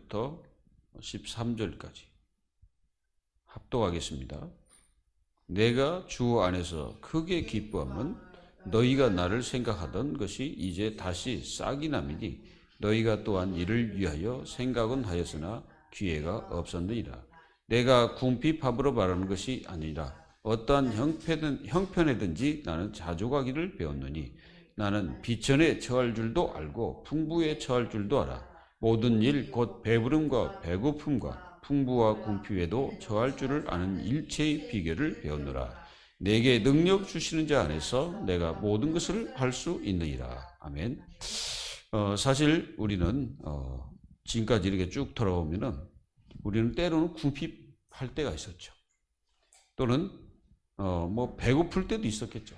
1절부터 13절까지 합독하겠습니다. 내가 주 안에서 크게 기뻐함은 너희가 나를 생각하던 것이 이제 다시 싹이 남이니 너희가 또한 이를 위하여 생각은 하였으나 기회가 없었느니라. 내가 궁핍함으로 말하는 것이 아니라 어떠한 형편에든지 나는 자족하기를 배웠느니 나는 비천에 처할 줄도 알고 풍부에 처할 줄도 알아. 모든 일 곧 배부름과 배고픔과 풍부와 궁핍에도 처할 줄을 아는 일체의 비결을 배웠노라. 내게 능력 주시는 자 안에서 내가 모든 것을 할 수 있느니라. 아멘. 사실 우리는 지금까지 이렇게 쭉 돌아오면은 우리는 때로는 궁핍할 때가 있었죠. 또는 뭐 배고플 때도 있었겠죠.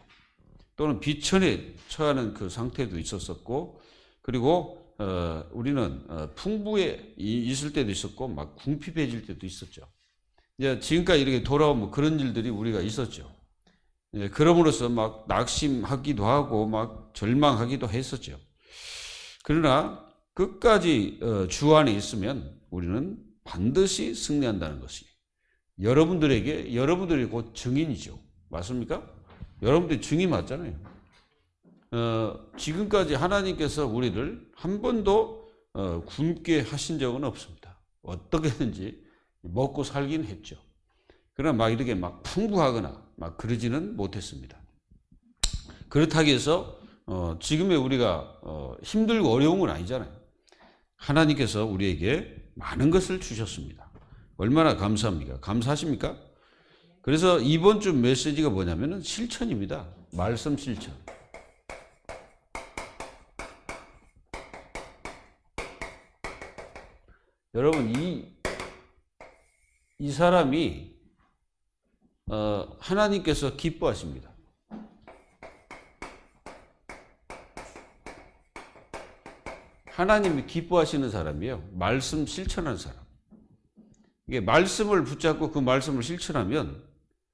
또는 비천에 처하는 그 상태도 있었었고, 그리고 우리는 풍부에 있을 때도 있었고 막 궁핍해질 때도 있었죠. 이제 지금까지 이렇게 돌아오면 그런 일들이 우리가 있었죠. 그럼으로써 막 낙심하기도 하고 막 절망하기도 했었죠. 그러나 끝까지 주 안에 있으면 우리는 반드시 승리한다는 것이 여러분들이 곧 증인이죠. 맞습니까? 여러분들이 증인 맞잖아요. 지금까지 하나님께서 우리를 한 번도 굶게 하신 적은 없습니다. 어떻게든지 먹고 살긴 했죠. 그러나 막 이렇게 막 풍부하거나 막 그러지는 못했습니다. 그렇다고 해서 지금의 우리가 힘들고 어려운 건 아니잖아요. 하나님께서 우리에게 많은 것을 주셨습니다. 얼마나 감사합니까? 감사하십니까? 그래서 이번 주 메시지가 뭐냐면은 실천입니다. 말씀 실천. 여러분, 이 사람이 하나님께서 기뻐하십니다. 하나님이 기뻐하시는 사람이에요. 말씀 실천하는 사람. 이게 말씀을 붙잡고 그 말씀을 실천하면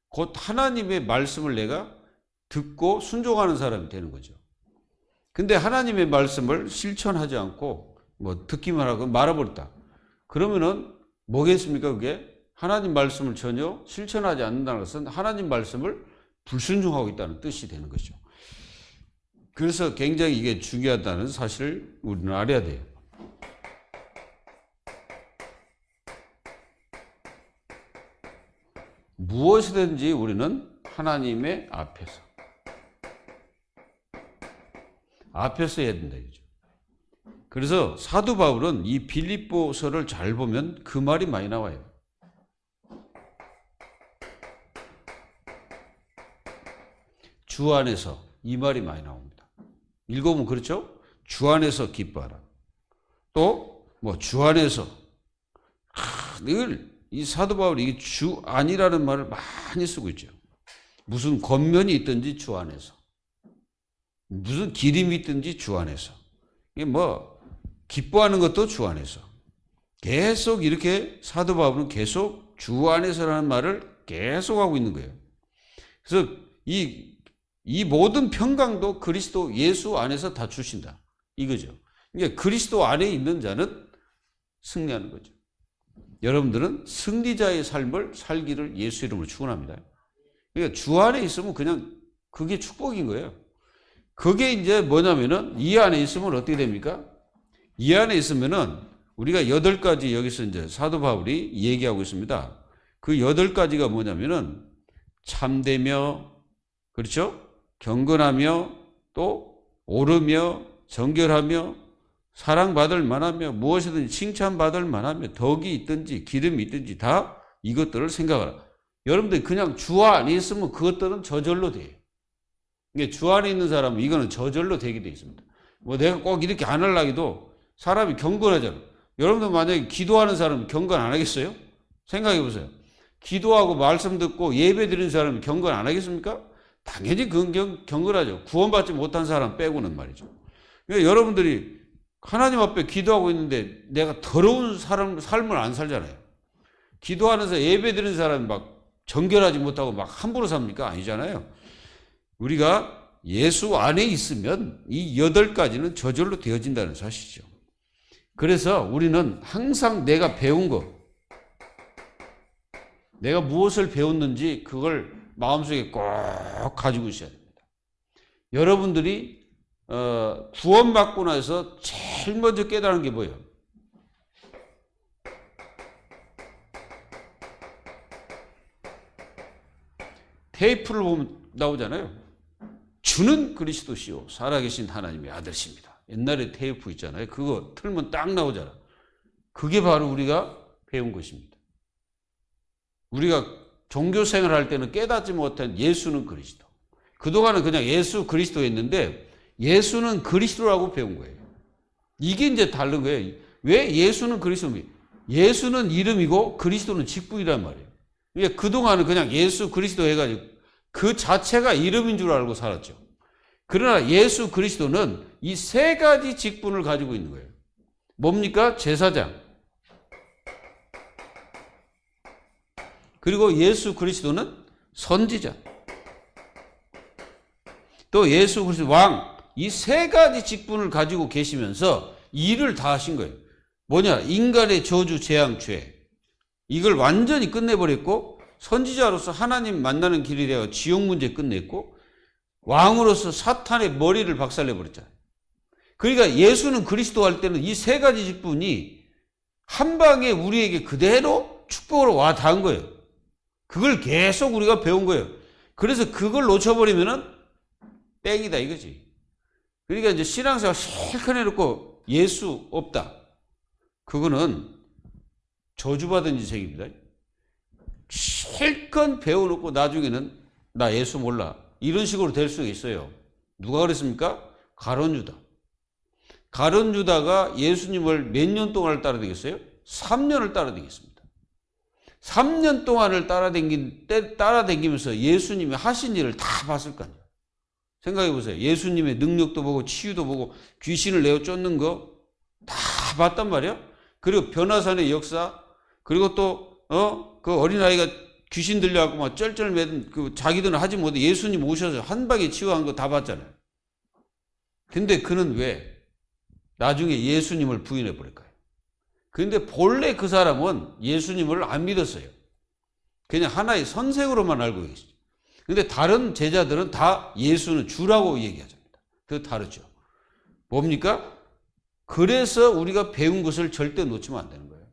곧 하나님의 말씀을 내가 듣고 순종하는 사람이 되는 거죠. 근데 하나님의 말씀을 실천하지 않고 뭐 듣기만 하고 말아버렸다. 그러면은 뭐겠습니까? 그게 하나님 말씀을 전혀 실천하지 않는다는 것은 하나님 말씀을 불순종하고 있다는 뜻이 되는 거죠. 그래서 굉장히 이게 중요하다는 사실을 우리는 알아야 돼요. 무엇이든지 우리는 하나님의 앞에서 해야 된다. 그래서 사도 바울은 이 빌립보서를 잘 보면 그 말이 많이 나와요. 주 안에서 이 말이 많이 나옵니다. 읽어보면 그렇죠? 주 안에서 기뻐하라. 또 뭐 주 안에서 늘 이 사도 바울이 이게 주 안이라는 말을 많이 쓰고 있죠. 무슨 권면이 있든지 주 안에서, 무슨 기림이 있든지 주 안에서, 이게 뭐 기뻐하는 것도 주 안에서. 계속 이렇게 사도 바울은 계속 주 안에서라는 말을 계속 하고 있는 거예요. 그래서 이 모든 평강도 그리스도 예수 안에서 다 주신다. 이거죠. 그러니까 그리스도 안에 있는 자는 승리하는 거죠. 여러분들은 승리자의 삶을 살기를 예수 이름으로 축원합니다. 그러니까 주 안에 있으면 그냥 그게 축복인 거예요. 그게 이제 뭐냐면은 이 안에 있으면 어떻게 됩니까? 이 안에 있으면은 우리가 8가지 여기서 이제 사도 바울이 얘기하고 있습니다. 그 8가지가 뭐냐면은 참되며, 그렇죠? 경건하며, 또 옳으며, 정결하며, 사랑받을 만하며, 무엇이든지 칭찬받을 만하며, 덕이 있든지 기름이 있든지 다 이것들을 생각하라. 여러분들 그냥 주 안에 있으면 그것들은 저절로 돼요. 이게 주 안에 있는 사람은 이거는 저절로 되게 돼 있습니다. 뭐 내가 꼭 이렇게 안 하려고 해도 사람이 경건하잖아. 여러분들 만약에 기도하는 사람은 경건 안 하겠어요? 생각해 보세요. 기도하고 말씀 듣고 예배 드리는 사람은 경건 안 하겠습니까? 당연히 경건하죠. 구원받지 못한 사람 빼고는 말이죠. 그러니까 여러분들이 하나님 앞에 기도하고 있는데 내가 더러운 삶을 안 살잖아요. 기도하면서 예배 드리는 사람이 막 정결하지 못하고 막 함부로 삽니까? 아니잖아요. 우리가 예수 안에 있으면 이 8가지는 저절로 되어진다는 사실이죠. 그래서 우리는 항상 내가 배운 거, 내가 무엇을 배웠는지 그걸 마음속에 꼭 가지고 있어야 됩니다. 여러분들이 구원받고 나서 제일 먼저 깨달은 게 뭐예요? 테이프를 보면 나오잖아요. 주는 그리스도시요 살아계신 하나님의 아들십니다. 옛날에 테이프 있잖아요. 그거 틀면 딱 나오잖아. 그게 바로 우리가 배운 것입니다. 우리가 종교생활 할 때는 깨닫지 못한 예수는 그리스도. 그동안은 그냥 예수 그리스도였는데 예수는 그리스도라고 배운 거예요. 이게 이제 다른 거예요. 왜 예수는 그리스도입니까? 예수는 이름이고 그리스도는 직분이란 말이에요. 그동안은 그냥 예수 그리스도 해가지고 그 자체가 이름인 줄 알고 살았죠. 그러나 예수 그리스도는 이 세 가지 직분을 가지고 있는 거예요. 뭡니까? 제사장. 그리고 예수 그리스도는 선지자. 또 예수 그리스도 왕. 이 세 가지 직분을 가지고 계시면서 일을 다 하신 거예요. 뭐냐? 인간의 저주, 재앙, 죄. 이걸 완전히 끝내버렸고 선지자로서 하나님 만나는 길이 되어 지옥 문제 끝냈고 왕으로서 사탄의 머리를 박살내버렸잖아요. 그러니까 예수는 그리스도 할 때는 이 세 가지 직분이 한 방에 우리에게 그대로 축복으로 와 닿은 거예요. 그걸 계속 우리가 배운 거예요. 그래서 그걸 놓쳐버리면은 땡이다 이거지. 그러니까 이제 신앙생활 실컷 해놓고 예수 없다. 그거는 저주받은 인생입니다. 실컷 배워놓고 나중에는 나 예수 몰라. 이런 식으로 될 수가 있어요. 누가 그랬습니까? 가룟유다. 가룟유다가 예수님을 몇 년 동안을 따라다녔어요? 3년을 따라다녔습니다. 3년 동안을 따라다니면서 예수님이 하신 일을 다 봤을 거 아니에요. 생각해 보세요. 예수님의 능력도 보고 치유도 보고 귀신을 내어 쫓는 거 다 봤단 말이야. 그리고 변화산의 역사, 그리고 또 그 어린아이가 귀신 들려갖고 막 쩔쩔매든 그 자기들은 하지 못해 예수님 오셔서 한 방에 치유한 거 다 봤잖아요. 근데 그는 왜 나중에 예수님을 부인해 버릴까요? 근데 본래 그 사람은 예수님을 안 믿었어요. 그냥 하나의 선생으로만 알고 계시죠. 근데 다른 제자들은 다 예수는 주라고 얘기하십니다. 그 다르죠. 뭡니까? 그래서 우리가 배운 것을 절대 놓치면 안 되는 거예요.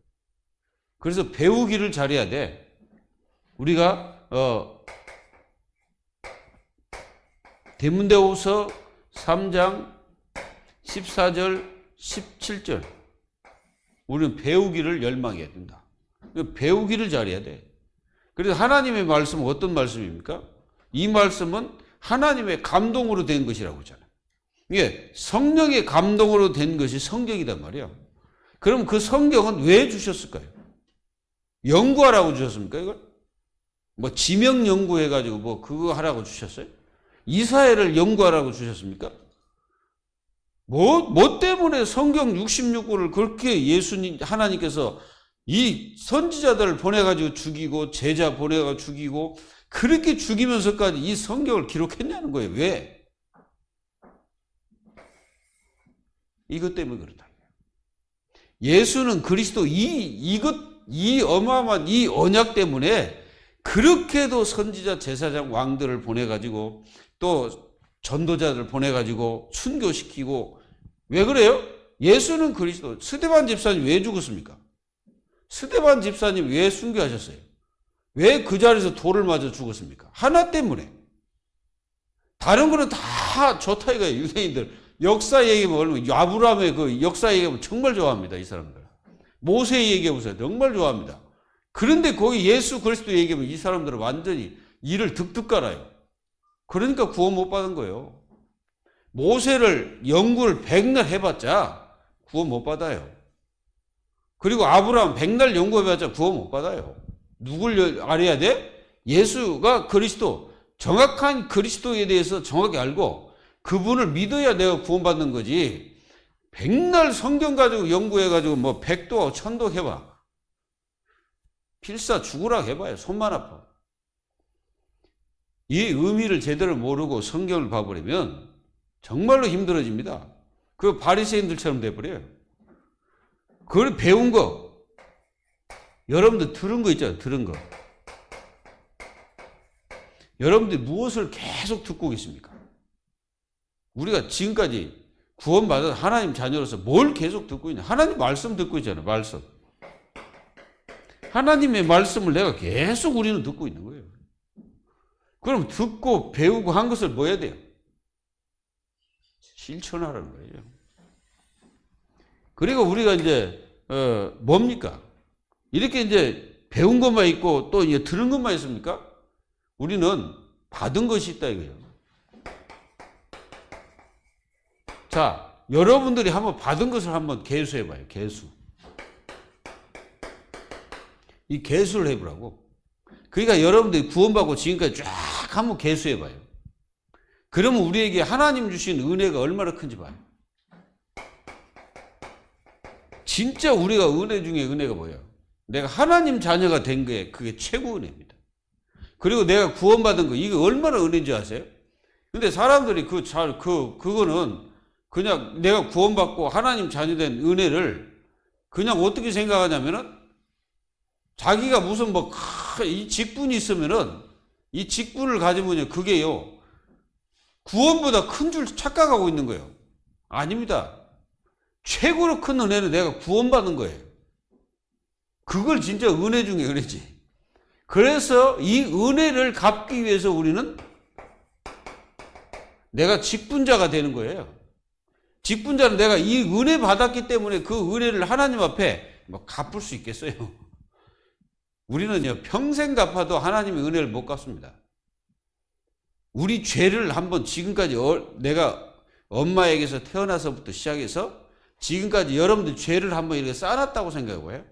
그래서 배우기를 잘해야 돼. 우리가 디모데후서 3장 14절 17절 우리는 배우기를 열망해야 된다. 배우기를 잘해야 돼. 그래서 하나님의 말씀은 어떤 말씀입니까? 이 말씀은 하나님의 감동으로 된 것이라고 하잖아요. 이게 성령의 감동으로 된 것이 성경이단 말이에요. 그럼 그 성경은 왜 주셨을까요? 연구하라고 주셨습니까, 이걸? 뭐 지명 연구해가지고 뭐 그거 하라고 주셨어요? 이사야를 연구하라고 주셨습니까? 뭐 때문에 성경 66권을 그렇게 예수님, 하나님께서 이 선지자들을 보내가지고 죽이고 제자 보내가지고 죽이고 그렇게 죽이면서까지 이 성경을 기록했냐는 거예요. 왜? 이것 때문에 그렇다. 예수는 그리스도 이 어마어마한 이 언약 때문에 그렇게도 선지자 제사장 왕들을 보내가지고 또 전도자들 보내가지고 순교시키고 왜 그래요? 예수는 그리스도. 스데반 집사님 왜 죽었습니까? 스데반 집사님 왜 순교하셨어요? 왜 그 자리에서 돌을 맞아 죽었습니까? 하나 때문에. 다른 거는 다 좋다 이거예요. 유대인들 역사 얘기하면 아브라함의 그 역사 얘기하면 정말 좋아합니다. 이 사람들. 모세 얘기해보세요. 정말 좋아합니다. 그런데 거기 예수 그리스도 얘기하면 이 사람들은 완전히 이를 득득 깔아요. 그러니까 구원 못 받은 거예요. 모세를 연구를 100날 해봤자 구원 못 받아요. 그리고 아브라함 100날 연구해봤자 구원 못 받아요. 누굴 알아야 돼? 예수가 그리스도, 정확한 그리스도에 대해서 정확히 알고 그분을 믿어야 내가 구원받는 거지. 100날 성경 가지고 연구해가지고 뭐 100도 1000도 해봐. 필사 죽으라 해봐요. 손만 아파. 이 의미를 제대로 모르고 성경을 봐버리면 정말로 힘들어집니다. 그 바리새인들처럼 돼버려요. 그걸 배운 거, 여러분들 들은 거 있잖아요. 들은 거. 여러분들이 무엇을 계속 듣고 계십니까? 우리가 지금까지 구원받은 하나님 자녀로서 뭘 계속 듣고 있냐? 하나님 말씀 듣고 있잖아요. 말씀. 하나님의 말씀을 내가 계속 우리는 듣고 있는 거예요. 그럼 듣고 배우고 한 것을 뭐 해야 돼요? 실천하라는 거예요. 그리고 우리가 이제 뭡니까? 이렇게 이제 배운 것만 있고 또 이제 들은 것만 있습니까? 우리는 받은 것이 있다 이거예요. 자, 여러분들이 한번 받은 것을 한번 계수해 봐요. 계수. 이 계수를 해보라고. 그러니까 여러분들이 구원받고 지금까지 쫙 한번 계수해 봐요. 그러면 우리에게 하나님 주신 은혜가 얼마나 큰지 봐요. 진짜 우리가 은혜 중에 은혜가 뭐예요? 내가 하나님 자녀가 된 게 그게 최고 은혜입니다. 그리고 내가 구원받은 거, 이게 얼마나 은혜인지 아세요? 근데 사람들이 그거는 그냥 내가 구원받고 하나님 자녀된 은혜를 그냥 어떻게 생각하냐면은 자기가 무슨 이 직분이 있으면은 이 직분을 가지면 그게요. 구원보다 큰 줄 착각하고 있는 거예요. 아닙니다. 최고로 큰 은혜는 내가 구원받은 거예요. 그걸 진짜 은혜 중에 은혜지. 그래서 이 은혜를 갚기 위해서 우리는 내가 직분자가 되는 거예요. 직분자는 내가 이 은혜 받았기 때문에 그 은혜를 하나님 앞에 갚을 수 있겠어요? 우리는요, 평생 갚아도 하나님의 은혜를 못 갚습니다. 우리 죄를 한번 지금까지 내가 엄마에게서 태어나서부터 시작해서 지금까지 여러분들 죄를 한번 이렇게 쌓아놨다고 생각해봐요.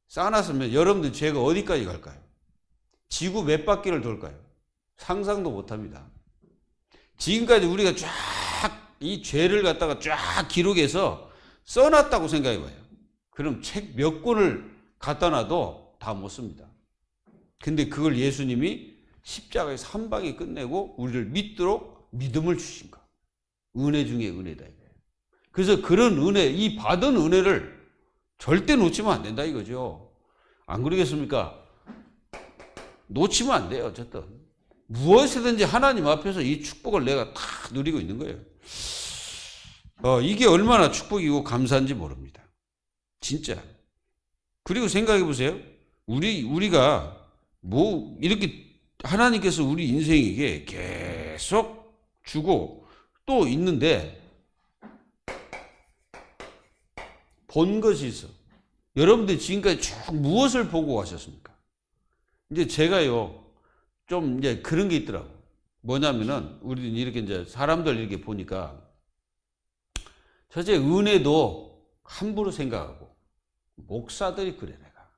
쌓아놨으면 여러분들 죄가 어디까지 갈까요? 지구 몇 바퀴를 돌까요? 상상도 못합니다. 지금까지 우리가 쫙 이 죄를 갖다가 쫙 기록해서 써놨다고 생각해봐요. 그럼 책 몇 권을 갖다 놔도 다 못 씁니다. 근데 그걸 예수님이 십자가에서 한 방에 끝내고 우리를 믿도록 믿음을 주신 거. 은혜 중에 은혜다 이거예요. 그래서 그런 은혜, 이 받은 은혜를 절대 놓치면 안 된다 이거죠. 안 그러겠습니까? 놓치면 안 돼요. 어쨌든 무엇이든지 하나님 앞에서 이 축복을 내가 다 누리고 있는 거예요. 이게 얼마나 축복이고 감사한지 모릅니다. 진짜. 그리고 생각해 보세요. 우리가 이렇게 하나님께서 우리 인생에게 계속 주고 또 있는데 본 것이 있어. 여러분들 지금까지 쭉 무엇을 보고 가셨습니까? 이제 제가요, 좀 이제 그런 게 있더라고. 뭐냐면은, 우리는 이렇게 이제 사람들 이렇게 보니까, 첫째, 은혜도 함부로 생각하고, 목사들이 그래, 내가.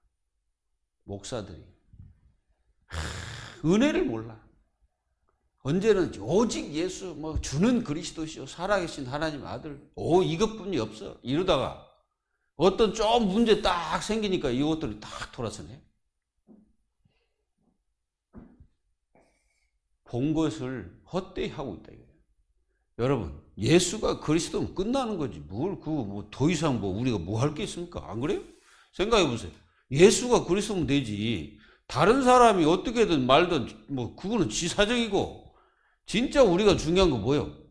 목사들이. 은혜를 몰라. 언제는 오직 예수, 주는 그리스도시요, 살아계신 하나님 아들, 이것뿐이 없어. 이러다가, 어떤 좀 문제 딱 생기니까 이것들이 딱 돌아서네. 본 것을 헛되이 하고 있다. 이거예요. 여러분, 예수가 그리스도면 끝나는 거지. 더 이상 우리가 뭐 할 게 있습니까? 안 그래요? 생각해 보세요. 예수가 그리스도면 되지. 다른 사람이 어떻게든 말든, 그거는 지 사정이고, 진짜 우리가 중요한 거 뭐예요?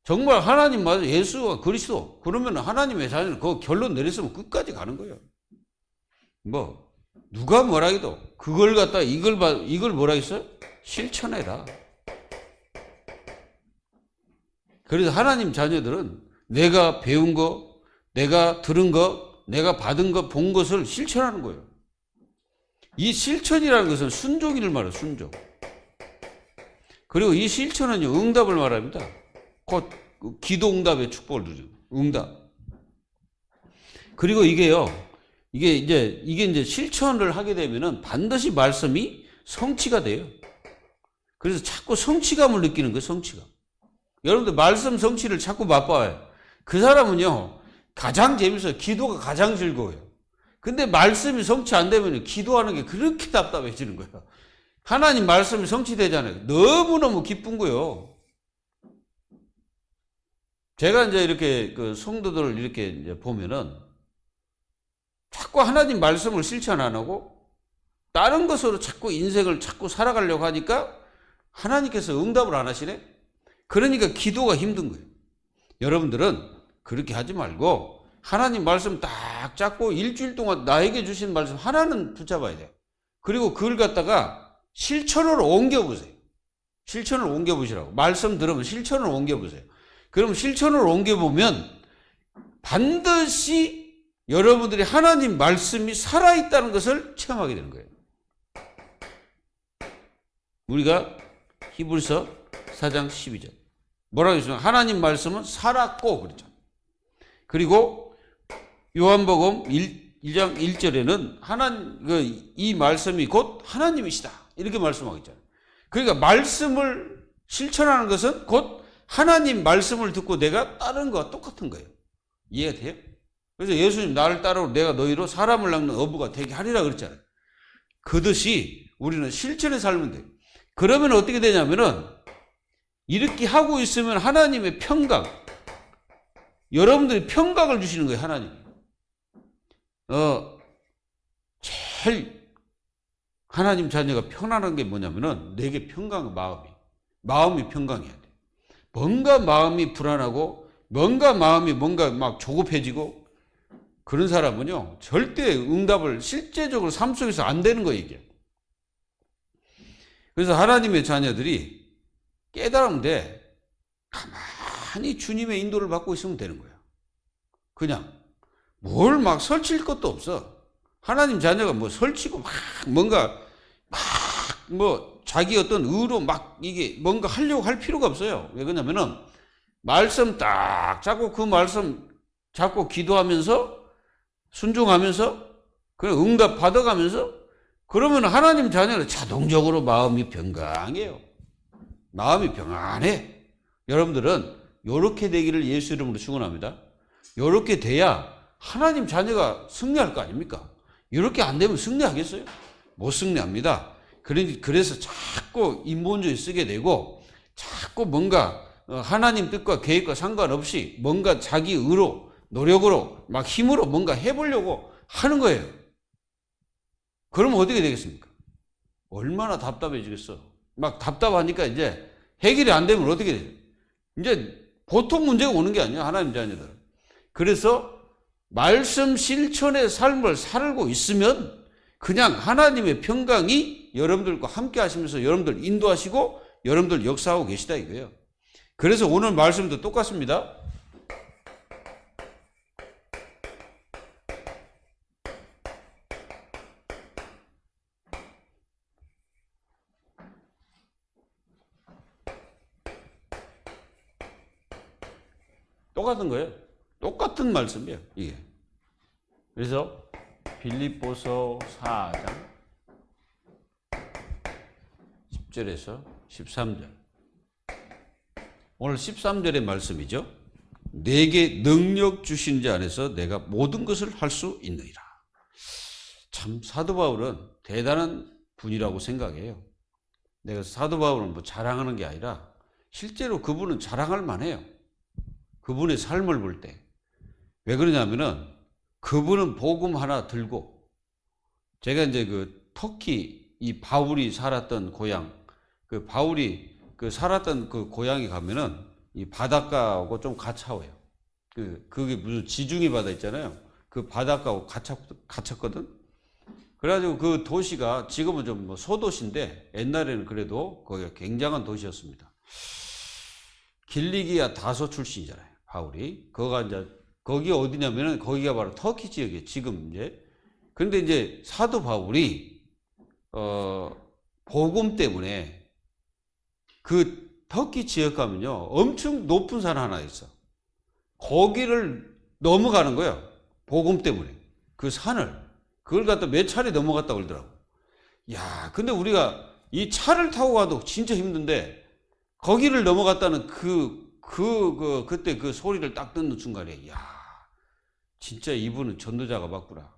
정말 하나님 맞아. 예수가 그리스도. 그러면 하나님의 자녀는 그 결론 내렸으면 끝까지 가는 거예요. 누가 뭐라 해도 그걸 갖다 이걸 뭐라 했어요? 실천해라. 그래서 하나님 자녀들은 내가 배운 거, 내가 들은 거, 내가 받은 거, 본 것을 실천하는 거예요. 이 실천이라는 것은 순종을 말해요. 순종. 그리고 이 실천은 응답을 말합니다. 곧 기도 응답의 축복을 누리는 응답. 그리고 이게 이제 실천을 하게 되면은 반드시 말씀이 성취가 돼요. 그래서 자꾸 성취감을 느끼는 거예요. 성취감. 여러분들 말씀 성취를 자꾸 맛봐요. 그 사람은요, 가장 재밌어요. 기도가 가장 즐거워요. 근데 말씀이 성취 안 되면 기도하는 게 그렇게 답답해지는 거예요. 하나님 말씀이 성취되잖아요. 너무너무 기쁜 거예요. 제가 이제 이렇게 그 성도들을 이렇게 이제 보면은 자꾸 하나님 말씀을 실천 안 하고 다른 것으로 자꾸 인생을 자꾸 살아가려고 하니까 하나님께서 응답을 안 하시네. 그러니까 기도가 힘든 거예요. 여러분들은 그렇게 하지 말고 하나님 말씀 딱 잡고 일주일 동안 나에게 주신 말씀 하나는 붙잡아야 돼요. 그리고 그걸 갖다가 실천으로 옮겨보세요. 실천을 옮겨보시라고. 말씀 들으면 실천을 옮겨보세요. 그럼 실천을 옮겨보면 반드시 여러분들이 하나님 말씀이 살아있다는 것을 체험하게 되는 거예요. 우리가 히브리서 4장 12절 뭐라고 했습니까? 하나님 말씀은 살았고 그랬죠. 그리고 요한복음 1장 1절에는 이 말씀이 곧 하나님이시다 이렇게 말씀하고 있잖아요. 그러니까 말씀을 실천하는 것은 곧 하나님 말씀을 듣고 내가 따르는 것과 똑같은 거예요. 이해가 돼요? 그래서 예수님 나를 따르고 내가 너희로 사람을 낚는 어부가 되게 하리라 그랬잖아요. 그듯이 우리는 실천에 살면 돼요. 그러면 어떻게 되냐면은 이렇게 하고 있으면 하나님의 평강, 여러분들이 평강을 주시는 거예요. 하나님. 제일 하나님 자녀가 편안한 게 뭐냐면은 내게 평강, 마음이 평강해야 돼. 뭔가 마음이 불안하고 뭔가 마음이 막 조급해지고 그런 사람은요 절대 응답을 실제적으로 삶 속에서 안 되는 거예요 이게. 그래서 하나님의 자녀들이 깨달으면 돼. 가만히 주님의 인도를 받고 있으면 되는 거야. 그냥 뭘 막 설칠 것도 없어. 하나님 자녀가 뭐 설치고 막 뭔가 뭐 자기 어떤 의로 막 이게 뭔가 하려고 할 필요가 없어요. 왜 그러냐면은 말씀 딱 잡고 그 말씀 잡고 기도하면서 순종하면서 그냥 응답 받아가면서 그러면 하나님 자녀는 자동적으로 마음이 평강해요. 마음이 평안해. 여러분들은 이렇게 되기를 예수 이름으로 축원합니다. 이렇게 돼야 하나님 자녀가 승리할 거 아닙니까? 이렇게 안 되면 승리하겠어요? 못 승리합니다. 그래서 자꾸 인본주의 쓰게 되고 자꾸 뭔가 하나님 뜻과 계획과 상관없이 뭔가 자기 의로 노력으로 막 힘으로 뭔가 해보려고 하는 거예요. 그러면 어떻게 되겠습니까? 얼마나 답답해지겠어. 막 답답하니까 이제 해결이 안 되면 어떻게 되죠? 이제 보통 문제가 오는 게 아니야, 하나님 자녀들. 그래서 말씀 실천의 삶을 살고 있으면 그냥 하나님의 평강이 여러분들과 함께 하시면서 여러분들 인도하시고 여러분들 역사하고 계시다 이거예요. 그래서 오늘 말씀도 똑같습니다. 똑같은 거예요. 똑같은 말씀이에요. 이게. 그래서 빌립보서 4장 10절에서 13절. 오늘 13절의 말씀이죠. 내게 능력 주신 자 안에서 내가 모든 것을 할 수 있느니라. 참 사도 바울은 대단한 분이라고 생각해요. 내가 사도 바울은 뭐 자랑하는 게 아니라 실제로 그분은 자랑할 만해요. 그분의 삶을 볼 때. 왜 그러냐면은 그분은 복음 하나 들고 제가 이제 그 터키 이 바울이 살았던 고향 그 바울이 그 살았던 그 고향에 가면은 이 바닷가하고 좀 가차워요. 그게 무슨 지중해 바다 있잖아요. 그 바닷가하고 갇혔거든. 그래가지고 그 도시가 지금은 좀 뭐 소도시인데 옛날에는 그래도 거기가 굉장한 도시였습니다. 길리기아 다소 출신이잖아요. 바울이. 거기 어디냐면은 거기가 바로 터키 지역이에요. 지금 이제. 그런데 이제 사도 바울이 복음 때문에 그 터키 지역 가면요. 엄청 높은 산 하나 있어. 거기를 넘어가는 거예요. 복음 때문에. 그 산을. 그걸 갖다 몇 차례 넘어갔다 그러더라고. 야, 근데 우리가 이 차를 타고 가도 진짜 힘든데 거기를 넘어갔다는 그때 그 소리를 딱 듣는 순간에, 야, 진짜 이분은 전도자가 맞구나.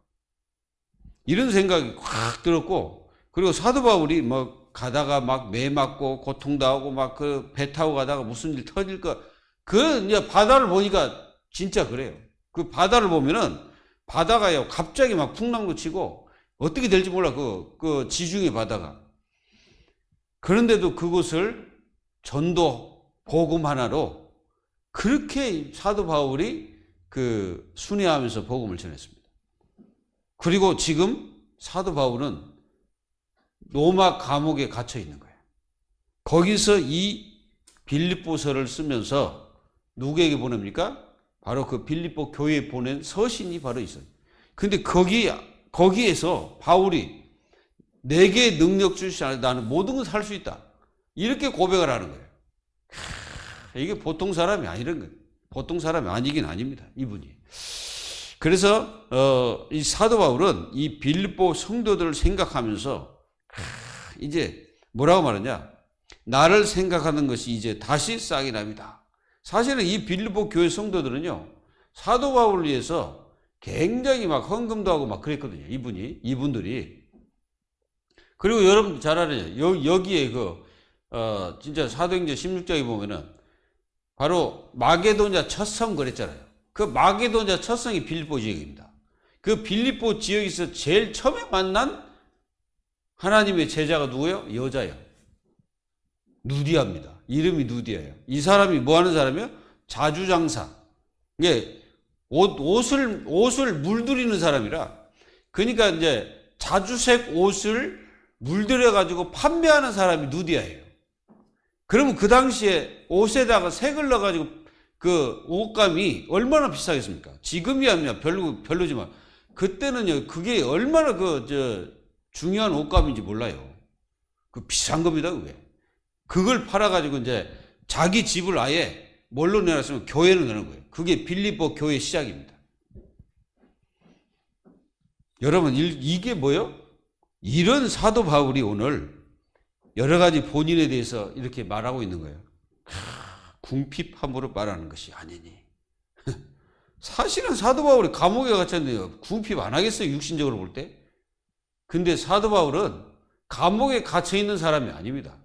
이런 생각이 확 들었고, 그리고 사도 바울이 뭐 가다가 막 매 맞고 고통당하고 막 그 배 타고 가다가 무슨 일 터질 거, 이제 바다를 보니까 진짜 그래요. 그 바다를 보면은 바다가요 갑자기 막 풍랑도 치고 어떻게 될지 몰라 그 지중해 바다가. 그런데도 그곳을 전도 복음 하나로 그렇게 사도 바울이 그 순회하면서 복음을 전했습니다. 그리고 지금 사도 바울은 로마 감옥에 갇혀 있는 거예요. 거기서 이 빌립보서를 쓰면서 누구에게 보냅니까? 바로 그 빌립보 교회에 보낸 서신이 바로 있어요. 근데 거기에서 바울이 내게 능력 주시지 않아 나는 모든 것을 할 수 있다. 이렇게 고백을 하는 거예요. 이게 보통 사람이 아니란 거예요. 보통 사람이 아니긴 아닙니다. 이분이. 그래서 이 사도 바울은 이 빌립보 성도들을 생각하면서 이제 뭐라고 말하냐? 나를 생각하는 것이 이제 다시 싹이 납니다. 사실은 이 빌립보 교회 성도들은요, 사도 바울을 위해서 굉장히 막 헌금도 하고 막 그랬거든요. 이분들이. 그리고 여러분 잘 알아요. 여기에 진짜 사도행전 16장에 보면은 바로 마게도냐 첫성 그랬잖아요. 그 마게도냐 첫성이 빌립보 지역입니다. 그 빌립보 지역에서 제일 처음에 만난 하나님의 제자가 누구예요? 여자예요. 누디아입니다. 이름이 누디아예요. 이 사람이 뭐 하는 사람이에요? 자주장사. 이게 옷을 물들이는 사람이라. 그러니까 이제 자주색 옷을 물들여 가지고 판매하는 사람이 누디아예요. 그러면 그 당시에 옷에다가 색을 넣어 가지고 그 옷감이 얼마나 비싸겠습니까? 지금이야 별로지만 그때는요 그게 얼마나 중요한 옷감인지 몰라요. 그 비싼 겁니다 그게. 그걸 팔아 가지고 이제 자기 집을 아예 뭘로 내놨으면 교회를 내는 거예요. 그게 빌립보 교회 시작입니다. 여러분 이게 뭐예요? 이런 사도 바울이 오늘 여러 가지 본인에 대해서 이렇게 말하고 있는 거예요. 궁핍함으로 말하는 것이 아니니. 사실은 사도 바울이 감옥에 갇혔는데 궁핍 안 하겠어요, 육신적으로 볼 때. 근데 사도 바울은 감옥에 갇혀 있는 사람이 아닙니다.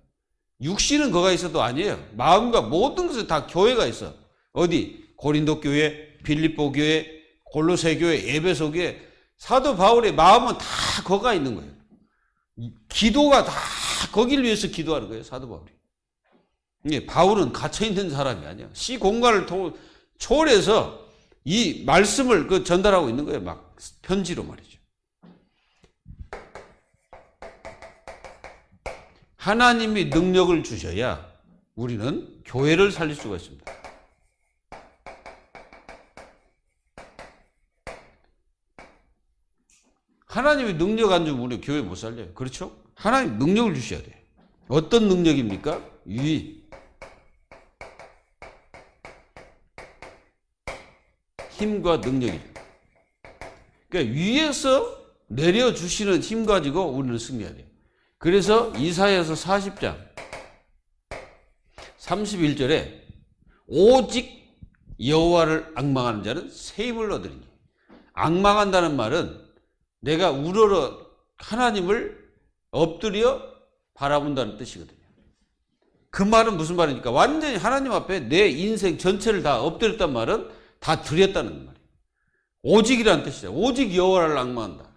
육신은 거가 있어도 아니에요. 마음과 모든 것은 다 교회가 있어. 어디? 고린도 교회, 빌립보 교회, 골로새 교회, 에베소 교회. 사도 바울의 마음은 다 거가 있는 거예요. 기도가 다 거기를 위해서 기도하는 거예요, 사도 바울이. 이게 바울은 갇혀 있는 사람이 아니야. 시 공간을 초월해서 이 말씀을 전달하고 있는 거예요, 막 편지로 말이죠. 하나님이 능력을 주셔야 우리는 교회를 살릴 수가 있습니다. 하나님이 능력 안 주면 우리 교회 못 살려요. 그렇죠? 하나님 능력을 주셔야 돼요. 어떤 능력입니까? 힘과 능력이죠. 그러니까 위에서 내려주시는 힘 가지고 우리는 승리해야 돼요. 그래서 이사야서 40장 31절에 오직 여호와를 앙망하는 자는 새 힘을 얻으리니. 앙망한다는 말은 내가 우러러 하나님을 엎드려 바라본다는 뜻이거든요. 그 말은 무슨 말입니까? 완전히 하나님 앞에 내 인생 전체를 다 엎드렸단 말은 다 드렸다는 말이에요. 오직이라는 뜻이죠. 오직 여호와를 앙망한다.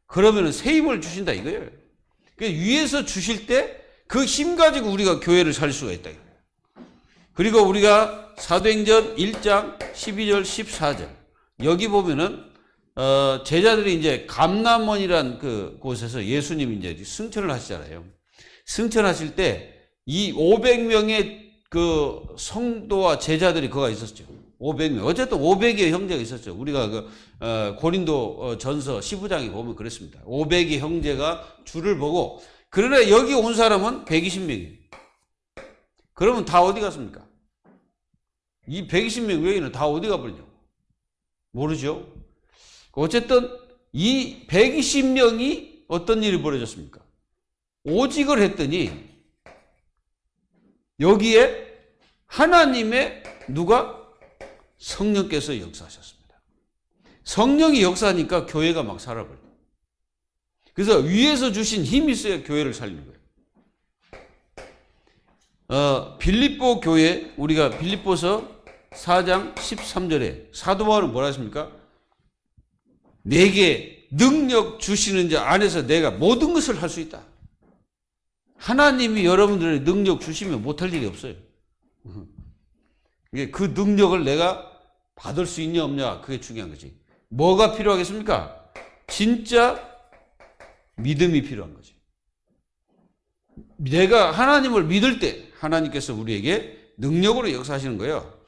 그러면 새 힘을 주신다 이거예요. 위에서 주실 때 그 힘 가지고 우리가 교회를 살 수가 있다. 그리고 우리가 사도행전 1장 12절 14절 여기 보면은 제자들이 이제 감람원이란 그 곳에서 예수님이 이제 승천을 하시잖아요. 승천하실 때 이 500명의 그 성도와 제자들이 거가 있었죠. 500명. 어쨌든 500의 형제가 있었죠. 우리가 고린도 전서 15장에 보면 그랬습니다. 500의 형제가 주를 보고, 그러나 여기 온 사람은 120명이에요. 그러면 다 어디 갔습니까? 이 120명 외에는 다 어디 가버리냐고. 모르죠. 어쨌든 이 120명이 어떤 일이 벌어졌습니까? 오직을 했더니 여기에 하나님의 누가? 성령께서 역사하셨습니다. 성령이 역사하니까 교회가 막 살아버려요. 그래서 위에서 주신 힘이 있어야 교회를 살리는 거예요. 빌립보 교회, 우리가 빌립보서 4장 13절에 사도 바울은 뭐라 했습니까? 내게 능력 주시는 자 안에서 내가 모든 것을 할 수 있다. 하나님이 여러분들의 능력 주시면 못할 일이 없어요. 그 능력을 내가 받을 수 있냐 없냐, 그게 중요한 거지. 뭐가 필요하겠습니까? 진짜 믿음이 필요한 거지. 내가 하나님을 믿을 때 하나님께서 우리에게 능력으로 역사하시는 거예요.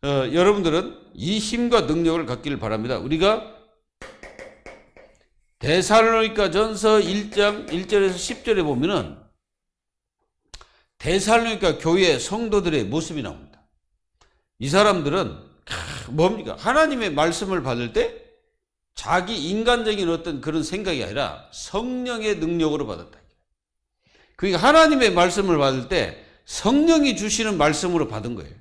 여러분들은 이 힘과 능력을 갖기를 바랍니다. 우리가 데살로니가 전서 1장 1절에서 10절에 보면은 데살로니가 교회 성도들의 모습이 나옵니다. 이 사람들은 뭡니까? 하나님의 말씀을 받을 때 자기 인간적인 어떤 그런 생각이 아니라 성령의 능력으로 받았다. 그러니까 하나님의 말씀을 받을 때 성령이 주시는 말씀으로 받은 거예요.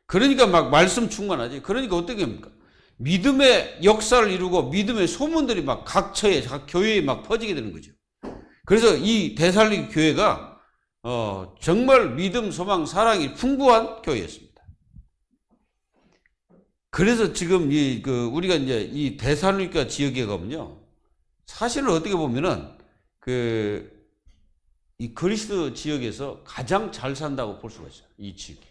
그러니까 막 말씀 충만하지. 그러니까 어떻게 합니까? 믿음의 역사를 이루고 믿음의 소문들이 막 각 처에, 각 교회에 막 퍼지게 되는 거죠. 그래서 이 데살로니가 교회가 정말 믿음, 소망, 사랑이 풍부한 교회였습니다. 그래서 지금 우리가 이제 이 데살로니가 지역에 가면요, 사실은 어떻게 보면은 이 그리스 지역에서 가장 잘 산다고 볼 수가 있어요. 이 지역이.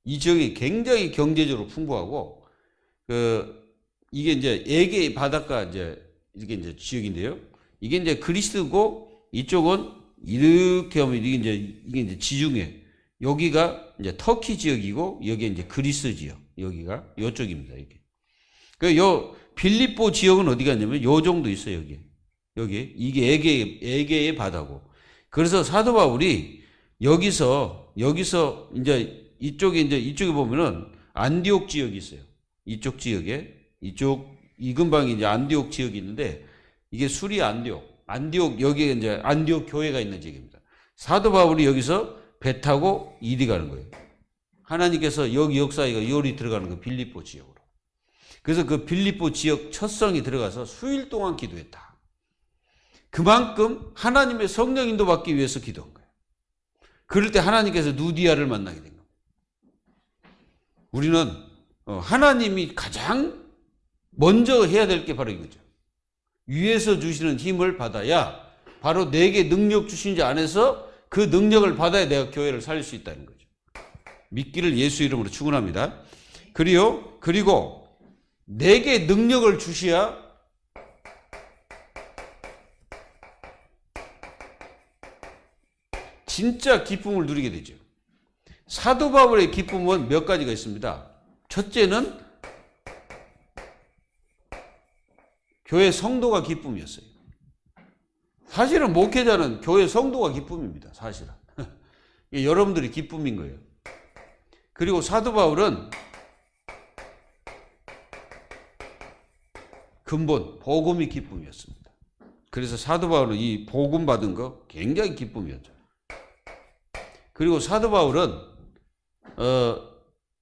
이 지역이 굉장히 경제적으로 풍부하고, 이게 이제 에게 바닷가 이게 이제 지역인데요. 이게 이제 그리스고, 이쪽은 이렇게 하면 이게 이제 지중해. 여기가 이제 터키 지역이고, 여기 이제 그리스 지역. 여기가 요쪽입니다. 이게. 요 빌립보 지역은 어디가 있냐면 요 정도 있어요. 여기. 이게 에게의 바다고. 그래서 사도 바울이 여기서 이제 이쪽에 보면은 안디옥 지역이 있어요. 이쪽 지역에 이 근방이 이제 안디옥 지역이 있는데 이게 수리 안디옥 여기에 이제 안디옥 교회가 있는 지역입니다. 사도 바울이 여기서 배 타고 이리 가는 거예요. 하나님께서 여기 역사가 열이 들어가는 거 빌립보 지역으로. 그래서 그 빌립보 지역 첫성이 들어가서 수일 동안 기도했다. 그만큼 하나님의 성령 인도 받기 위해서 기도한 거예요. 그럴 때 하나님께서 누디아를 만나게 된 겁니다. 우리는 하나님이 가장 먼저 해야 될 게 바로 이거죠. 위에서 주시는 힘을 받아야 바로 내게 능력 주신 자 안에서 그 능력을 받아야 내가 교회를 살릴 수 있다는 거죠. 믿기를 예수 이름으로 축원합니다. 그리고 내게 능력을 주셔야 진짜 기쁨을 누리게 되죠. 사도 바울의 기쁨은 몇 가지가 있습니다. 첫째는 교회 성도가 기쁨이었어요. 사실은 목회자는 교회 성도가 기쁨입니다. 사실은. 여러분들이 기쁨인 거예요. 그리고 사도 바울은 근본 복음이 기쁨이었습니다. 그래서 사도 바울은 이 복음 받은 거 굉장히 기쁨이었죠. 그리고 사도 바울은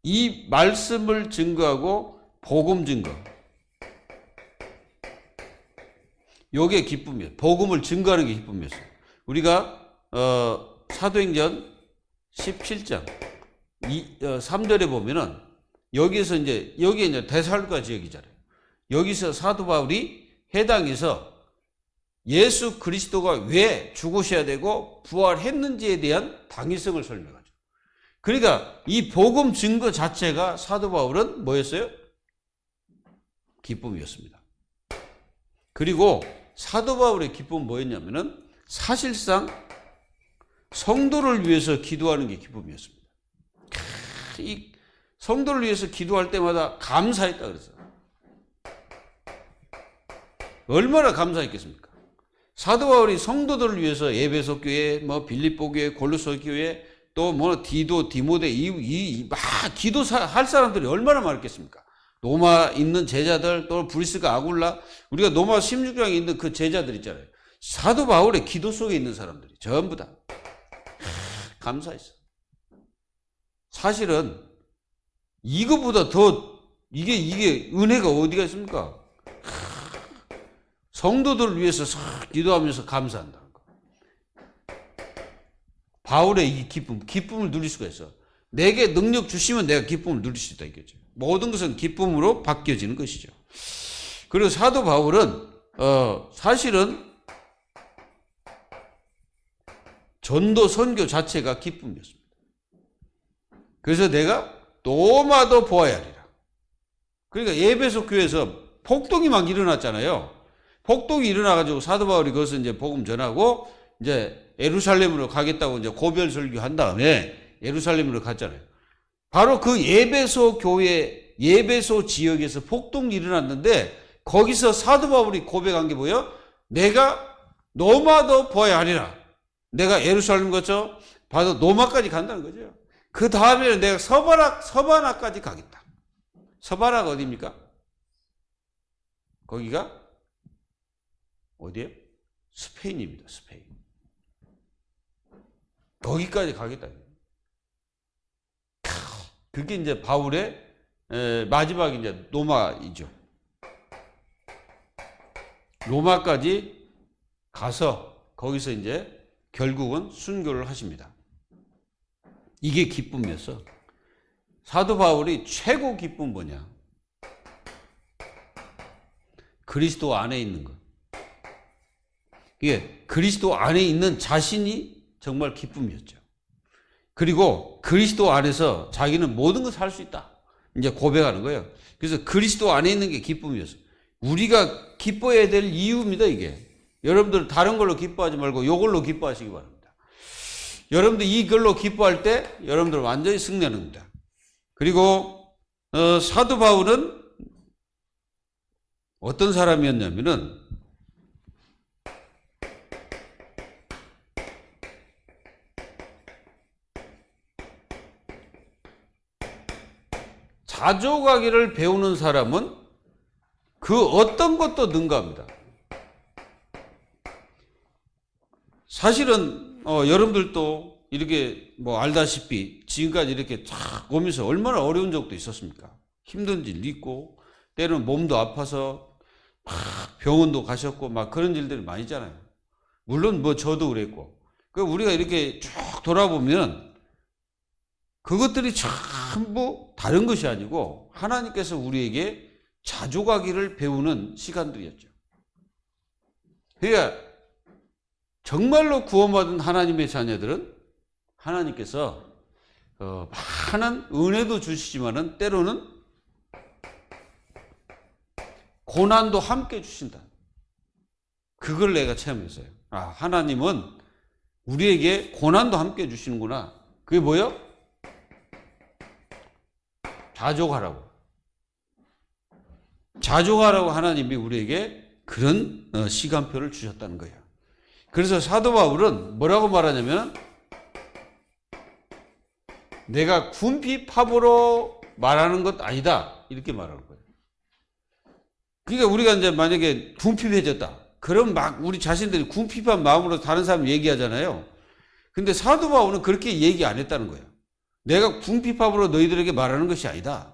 이 말씀을 증거하고 복음 증거, 요게 기쁨이에요. 복음을 증거하는 게 기쁨이었어요. 우리가 사도행전 17장 3절에 보면은 여기에 이제 데살로니가 지역이잖아요. 여기서 사도 바울이 해당에서 예수 그리스도가 왜 죽으셔야 되고 부활했는지에 대한 당위성을 설명하죠. 그러니까 이 복음 증거 자체가 사도 바울은 뭐였어요? 기쁨이었습니다. 그리고 사도 바울의 기쁨은 뭐였냐면은 사실상 성도를 위해서 기도하는 게 기쁨이었습니다. 이 성도를 위해서 기도할 때마다 감사했다 그랬어요. 얼마나 감사했겠습니까? 사도 바울이 성도들을 위해서 에베소 교회, 빌립보 교회, 골로새 교회, 또 디도, 디모데 막 기도할 사람들이 얼마나 많았겠습니까? 노마 있는 제자들, 또 브리스가 아굴라, 우리가 노마 16장에 있는 그 제자들 있잖아요. 사도 바울의 기도 속에 있는 사람들이 전부 다 감사했어. 사실은 이거보다 더 이게 은혜가 어디가 있습니까? 성도들을 위해서 기도하면서 감사한다는 거. 바울의 이 기쁨을 누릴 수가 있어. 내게 능력 주시면 내가 기쁨을 누릴 수 있다 이거죠. 모든 것은 기쁨으로 바뀌어지는 것이죠. 그리고 사도 바울은 사실은 전도 선교 자체가 기쁨이었습니다. 그래서 내가 또마도 보아야 하리라. 그러니까 에베소 교회에서 폭동이 막 일어났잖아요. 폭동이 일어나가지고 사도 바울이 그것을 이제 복음 전하고 이제 예루살렘으로 가겠다고 이제 고별 설교한 다음에 예루살렘으로 갔잖아요. 바로 그 에베소 교회, 에베소 지역에서 폭동이 일어났는데 거기서 사도 바울이 고백한 게 뭐예요? 내가 노마도 보아야 하리라. 내가 예루살렘 거쳐 봐도 노마까지 간다는 거죠. 그 다음에는 내가 서바나까지 가겠다. 서바나가 어디입니까? 거기가 어디예요? 스페인입니다. 스페인. 거기까지 가겠다. 그게 이제 바울의 마지막 이제 로마이죠. 로마까지 가서 거기서 이제 결국은 순교를 하십니다. 이게 기쁨이었어. 사도 바울이 최고 기쁨 뭐냐? 그리스도 안에 있는 것. 이게 그리스도 안에 있는 자신이 정말 기쁨이었죠. 그리고 그리스도 안에서 자기는 모든 것을 할 수 있다. 이제 고백하는 거예요. 그래서 그리스도 안에 있는 게 기쁨이었어요. 우리가 기뻐해야 될 이유입니다, 이게. 여러분들 다른 걸로 기뻐하지 말고 이걸로 기뻐하시기 바랍니다. 여러분들 이걸로 기뻐할 때 여러분들 완전히 승리합니다. 그리고 사도 바울은 어떤 사람이었냐면은 자족하기를 배우는 사람은 그 어떤 것도 능가합니다. 사실은 여러분들도 이렇게 뭐 알다시피 지금까지 이렇게 쫙 오면서 얼마나 어려운 적도 있었습니까? 힘든 일 있고 때로는 몸도 아파서 막 병원도 가셨고 막 그런 일들이 많이 있잖아요. 물론 뭐 저도 그랬고. 우리가 이렇게 쭉 돌아보면 그것들이 전부 다른 것이 아니고 하나님께서 우리에게 자족하기를 배우는 시간들이었죠. 그러니까 정말로 구원받은 하나님의 자녀들은 하나님께서 많은 은혜도 주시지만은 때로는 고난도 함께 주신다. 그걸 내가 체험했어요. 하나님은 우리에게 고난도 함께 주시는구나. 그게 뭐예요? 자족하라고 하나님이 우리에게 그런 시간표를 주셨다는 거예요. 그래서 사도 바울은 뭐라고 말하냐면 내가 궁핍함으로 말하는 것 아니다. 이렇게 말하는 거예요. 그러니까 우리가 이제 만약에 궁핍해졌다. 그럼 막 우리 자신들이 궁핍한 마음으로 다른 사람 얘기하잖아요. 근데 사도 바울은 그렇게 얘기 안 했다는 거예요. 내가 궁핍함으로 너희들에게 말하는 것이 아니다.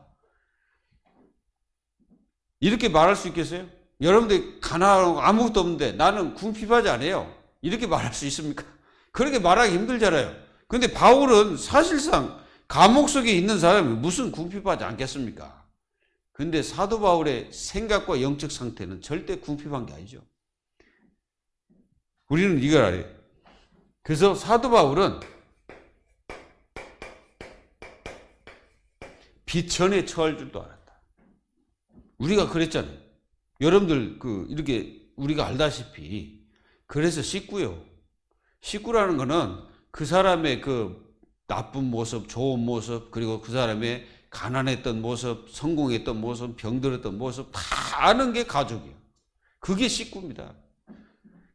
이렇게 말할 수 있겠어요? 여러분들 가난하고 아무것도 없는데 나는 궁핍하지 않아요. 이렇게 말할 수 있습니까? 그렇게 말하기 힘들잖아요. 근데 바울은 사실상 감옥 속에 있는 사람이 무슨 궁핍하지 않겠습니까? 근데 사도 바울의 생각과 영적 상태는 절대 궁핍한 게 아니죠. 우리는 이걸 알아요. 그래서 사도 바울은 비천에 처할 줄도 알았다. 우리가 그랬잖아요. 여러분들 이렇게 우리가 알다시피 그래서 식구요. 식구라는 거는 그 사람의 그 나쁜 모습, 좋은 모습, 그리고 그 사람의 가난했던 모습, 성공했던 모습, 병들었던 모습 다 아는 게 가족이에요. 그게 식구입니다.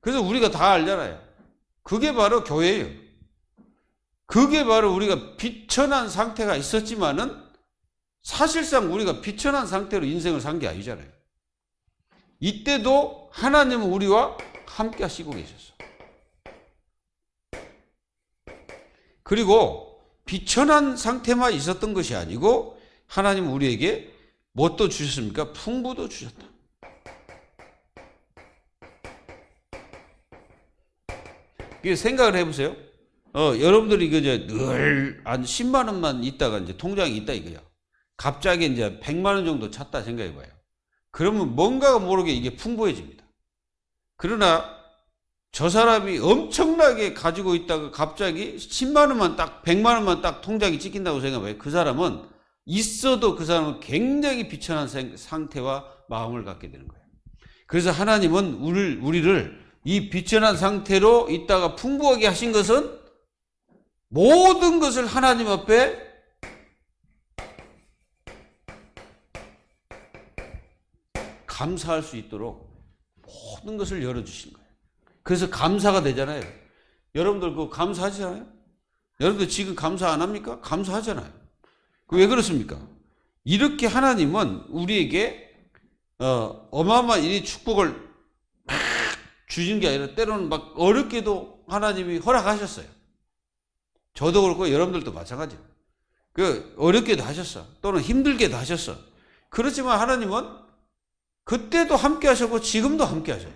그래서 우리가 다 알잖아요. 그게 바로 교회예요. 그게 바로 우리가 비천한 상태가 있었지만은 사실상 우리가 비천한 상태로 인생을 산 게 아니잖아요. 이때도 하나님은 우리와 함께 하시고 계셨어. 그리고 비천한 상태만 있었던 것이 아니고 하나님은 우리에게 뭣도 주셨습니까? 풍부도 주셨다. 생각을 해보세요. 여러분들이 이제 늘 한 10만 원만 있다가 이제 통장에 있다 이거야. 갑자기 이제 100만 원 정도 찼다 생각해봐요. 그러면 뭔가가 모르게 이게 풍부해집니다. 그러나 저 사람이 엄청나게 가지고 있다가 갑자기 10만 원만 딱 100만 원만 딱 통장에 찍힌다고 생각해요. 그 사람은 있어도 그 사람은 굉장히 비천한 상태와 마음을 갖게 되는 거예요. 그래서 하나님은 우리를 이 비천한 상태로 있다가 풍부하게 하신 것은 모든 것을 하나님 앞에 감사할 수 있도록 모든 것을 열어주신 거예요. 그래서 감사가 되잖아요. 여러분들 그거 감사하시잖아요. 여러분들 지금 감사 안 합니까? 감사하잖아요. 왜 그렇습니까? 이렇게 하나님은 우리에게 어마어마한 이 축복을 막 주신 게 아니라 때로는 막 어렵게도 하나님이 허락하셨어요. 저도 그렇고 여러분들도 마찬가지예요. 어렵게도 하셨어. 또는 힘들게도 하셨어. 그렇지만 하나님은 그때도 함께 하셨고 지금도 함께 하셔요.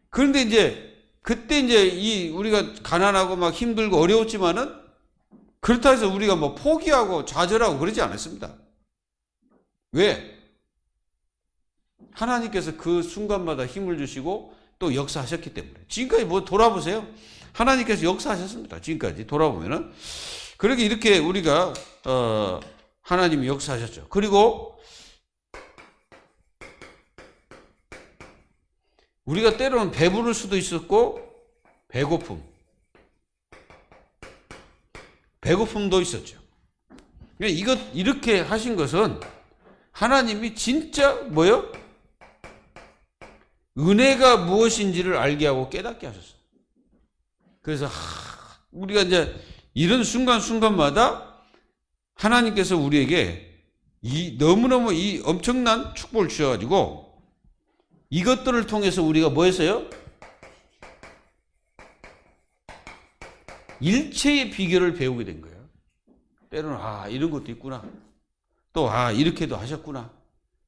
그런데 그때 우리가 가난하고 막 힘들고 어려웠지만은 그렇다 해서 우리가 뭐 포기하고 좌절하고 그러지 않았습니다. 왜? 하나님께서 그 순간마다 힘을 주시고 또 역사하셨기 때문에. 지금까지 뭐 돌아보세요. 하나님께서 역사하셨습니다. 지금까지 돌아보면은. 그렇게 이렇게 우리가, 하나님이 역사하셨죠. 그리고 우리가 때로는 배부를 수도 있었고, 배고픔도 있었죠. 이렇게 하신 것은 하나님이 진짜 뭐요? 은혜가 무엇인지를 알게 하고 깨닫게 하셨어요. 그래서 우리가 이런 순간순간마다 하나님께서 우리에게 너무너무 이 엄청난 축복을 주셔가지고 이것들을 통해서 우리가 뭐 했어요? 일체의 비결을 배우게 된 거예요. 때로는 이런 것도 있구나. 또 이렇게도 하셨구나.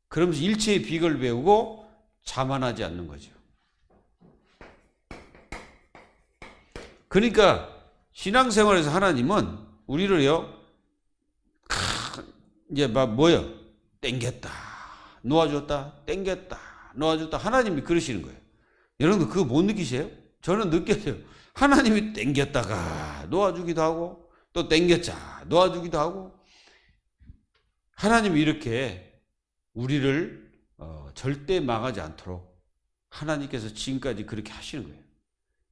그러면서 일체의 비결을 배우고 자만하지 않는 거죠. 그러니까 신앙생활에서 하나님은 우리를요, 땡겼다, 놓아줬다, 땡겼다, 놓아줬다. 하나님이 그러시는 거예요. 여러분들 그거 못 느끼세요? 저는 느껴져요. 하나님이 땡겼다가 놓아주기도 하고 또 땡겼자 놓아주기도 하고. 하나님이 이렇게 우리를 절대 망하지 않도록 하나님께서 지금까지 그렇게 하시는 거예요.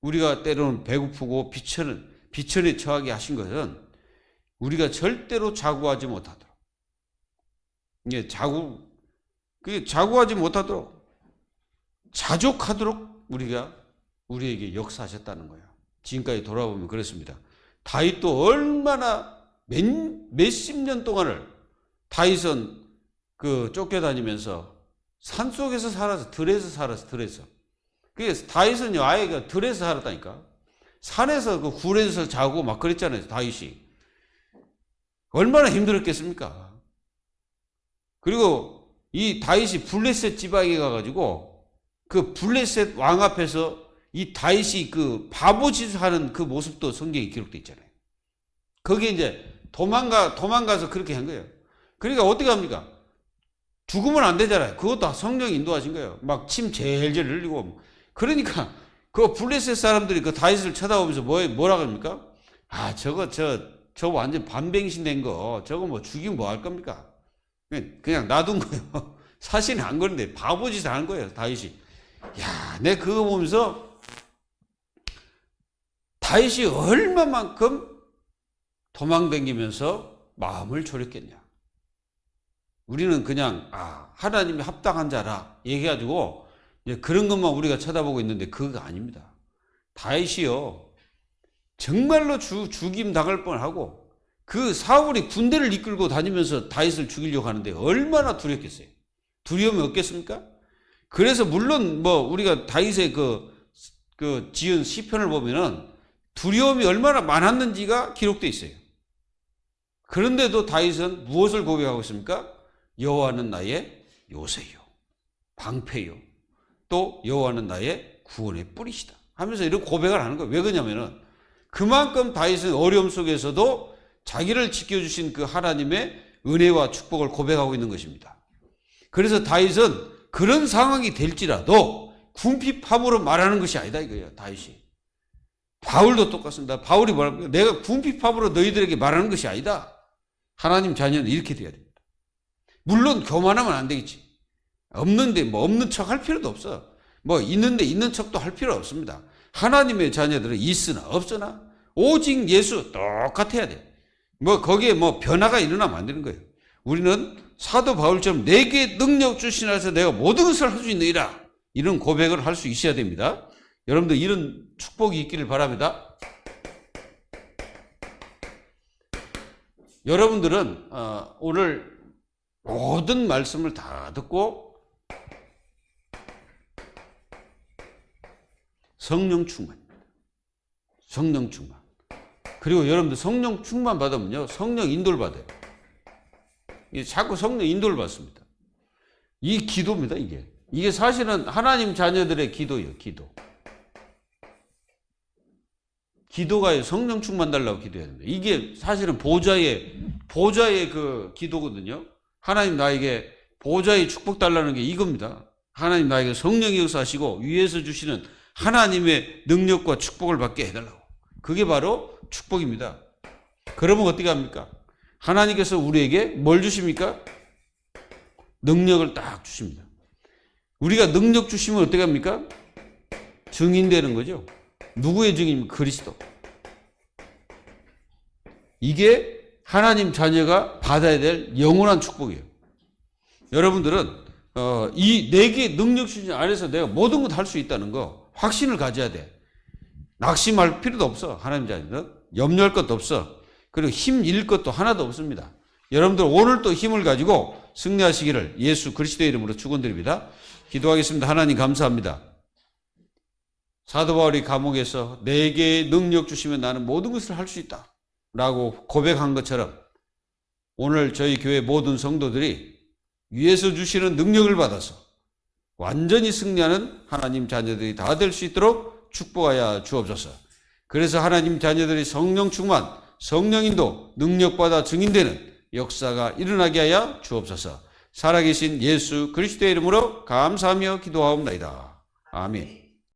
우리가 때로는 배고프고 비천에 처하게 하신 것은 우리가 절대로 자구하지 못하도록, 자구하지 못하도록, 자족하도록 우리에게 역사하셨다는 거예요. 지금까지 돌아보면 그렇습니다. 다윗도 얼마나 몇십 년 동안을 다윗은 쫓겨다니면서 산속에서 살아서 들에서 살았어. 그래서 다윗은요, 아예 들에서 살았다니까. 산에서 굴에서 자고 막 그랬잖아요, 다윗이. 얼마나 힘들었겠습니까? 그리고 이 다윗이 블레셋 지방에 가가지고 그 블레셋 왕 앞에서 이 다윗이 바보짓을 하는 그 모습도 성경에 기록되어 있잖아요. 거기에 도망가서 그렇게 한 거예요. 그러니까 어떻게 합니까? 죽으면 안 되잖아요. 그것도 성령이 인도하신 거예요. 막 침 제일제일 흘리고. 그러니까 그 블레셋 사람들이 그 다윗을 쳐다보면서 뭐라고 합니까? 저거 완전 반뱅신 된 거, 저거 뭐 죽이면 뭐 할 겁니까? 그냥 놔둔 거예요. 사실은 안 그런데 바보짓을 하는 거예요, 다윗이. 내 그거 보면서 다윗이 얼마만큼 도망다니면서 마음을 졸였겠냐. 우리는 그냥 하나님이 합당한 자라 얘기해가지고 그런 것만 우리가 쳐다보고 있는데 그거 아닙니다. 다윗이요, 정말로 죽임 당할 뻔하고 그 사울이 군대를 이끌고 다니면서 다윗을 죽이려고 하는데 얼마나 두렵겠어요. 두려움이 없겠습니까? 그래서 물론 우리가 다윗의 지은 시편을 보면은 두려움이 얼마나 많았는지가 기록되어 있어요. 그런데도 다윗은 무엇을 고백하고 있습니까? 여호와는 나의 요새요, 방패요, 또 여호와는 나의 구원의 뿌리시다 하면서 이런 고백을 하는 거예요. 왜 그러냐면은 그만큼 다윗은 어려움 속에서도 자기를 지켜주신 그 하나님의 은혜와 축복을 고백하고 있는 것입니다. 그래서 다윗은 그런 상황이 될지라도 궁핍함으로 말하는 것이 아니다 이거예요. 다윗이. 바울도 똑같습니다. 바울이 말합니다. 내가 궁핍함으로 너희들에게 말하는 것이 아니다. 하나님 자녀는 이렇게 돼야 됩니다. 물론 교만하면 안 되겠지. 없는데 뭐 없는 척 할 필요도 없어. 뭐 있는데 있는 척도 할 필요 없습니다. 하나님의 자녀들은 있으나 없으나 오직 예수 똑같아야 돼. 뭐 거기에 뭐 변화가 일어나면 안 되는 거예요. 우리는 사도 바울처럼 내게 능력 주시나 해서 내가 모든 것을 할 수 있느니라. 이런 고백을 할 수 있어야 됩니다. 여러분들 이런 축복이 있기를 바랍니다. 여러분들은 오늘 모든 말씀을 다 듣고 성령 충만입니다. 성령 충만. 그리고 여러분들 성령 충만 받으면요, 성령 인도를 받아요. 자꾸 성령 인도를 받습니다. 이 기도입니다, 이게. 이게 사실은 하나님 자녀들의 기도예요, 기도. 기도가 성령 충만 달라고 기도해야 됩니다. 이게 사실은 보좌의 그 기도거든요. 하나님 나에게 보좌의 축복 달라는 게 이겁니다. 하나님 나에게 성령의 역사하시고 위에서 주시는 하나님의 능력과 축복을 받게 해달라고. 그게 바로 축복입니다. 그러면 어떻게 합니까? 하나님께서 우리에게 뭘 주십니까? 능력을 딱 주십니다. 우리가 능력 주시면 어떻게 합니까? 증인되는 거죠. 누구의 증인입니까? 그리스도. 이게 하나님 자녀가 받아야 될 영원한 축복이에요. 여러분들은 이 내게 능력 주신 안에서 내가 모든 것 할 수 있다는 거 확신을 가져야 돼. 낙심할 필요도 없어. 하나님 자녀는 염려할 것도 없어. 그리고 힘 잃을 것도 하나도 없습니다. 여러분들 오늘 또 힘을 가지고 승리하시기를 예수 그리스도의 이름으로 축원드립니다. 기도하겠습니다. 하나님 감사합니다. 사도 바울이 감옥에서 내게 능력 주시면 나는 모든 것을 할 수 있다 라고 고백한 것처럼 오늘 저희 교회 모든 성도들이 위에서 주시는 능력을 받아서 완전히 승리하는 하나님 자녀들이 다 될 수 있도록 축복하여 주옵소서. 그래서 하나님 자녀들이 성령 충만, 성령인도 능력받아 증인되는 역사가 일어나게 하여 주옵소서. 살아계신 예수 그리스도의 이름으로 감사하며 기도하옵나이다. 아멘.